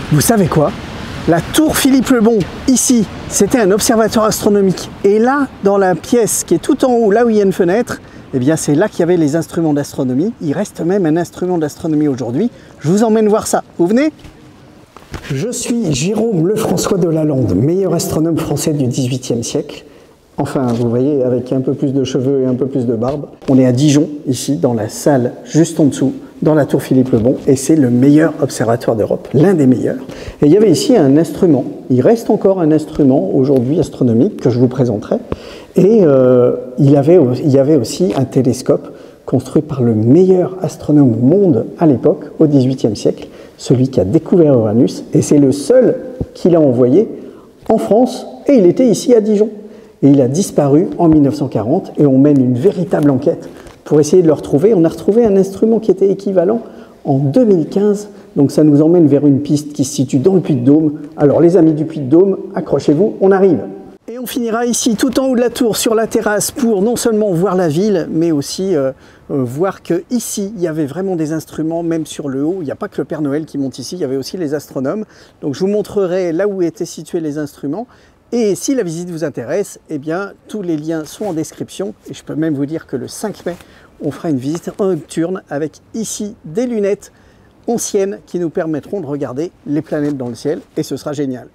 Vous savez quoi? La tour Philippe le Bon, ici, c'était un observatoire astronomique. Et là, dans la pièce qui est tout en haut, là où il y a une fenêtre, eh bien c'est là qu'il y avait les instruments d'astronomie. Il reste même un instrument d'astronomie aujourd'hui. Je vous emmène voir ça. Vous venez? Je suis Jérôme Lefrançois de Lalande, meilleur astronome français du XVIIIe siècle. Enfin, vous voyez, avec un peu plus de cheveux et un peu plus de barbe. On est à Dijon, ici, dans la salle juste en dessous, dans la tour Philippe le Bon, et c'est le meilleur observatoire d'Europe, l'un des meilleurs. Et il y avait ici un instrument, il reste encore un instrument aujourd'hui astronomique que je vous présenterai, et il y avait aussi un télescope construit par le meilleur astronome au monde à l'époque, au XVIIIe siècle, celui qui a découvert Uranus, et c'est le seul qu'il a envoyé en France, et il était ici à Dijon. Et il a disparu en 1940 et on mène une véritable enquête pour essayer de le retrouver. On a retrouvé un instrument qui était équivalent en 2015, donc ça nous emmène vers une piste qui se situe dans le Puy-de-Dôme. Alors les amis du Puy-de-Dôme, accrochez-vous, on arrive. Et on finira ici tout en haut de la tour sur la terrasse pour non seulement voir la ville, mais aussi voir qu'ici il y avait vraiment des instruments, même sur le haut. Il n'y a pas que le Père Noël qui monte ici, il y avait aussi les astronomes. Donc je vous montrerai là où étaient situés les instruments. Et si la visite vous intéresse, eh bien, tous les liens sont en description. Et je peux même vous dire que le 5 mai, on fera une visite nocturne avec ici des lunettes anciennes qui nous permettront de regarder les planètes dans le ciel. Et ce sera génial.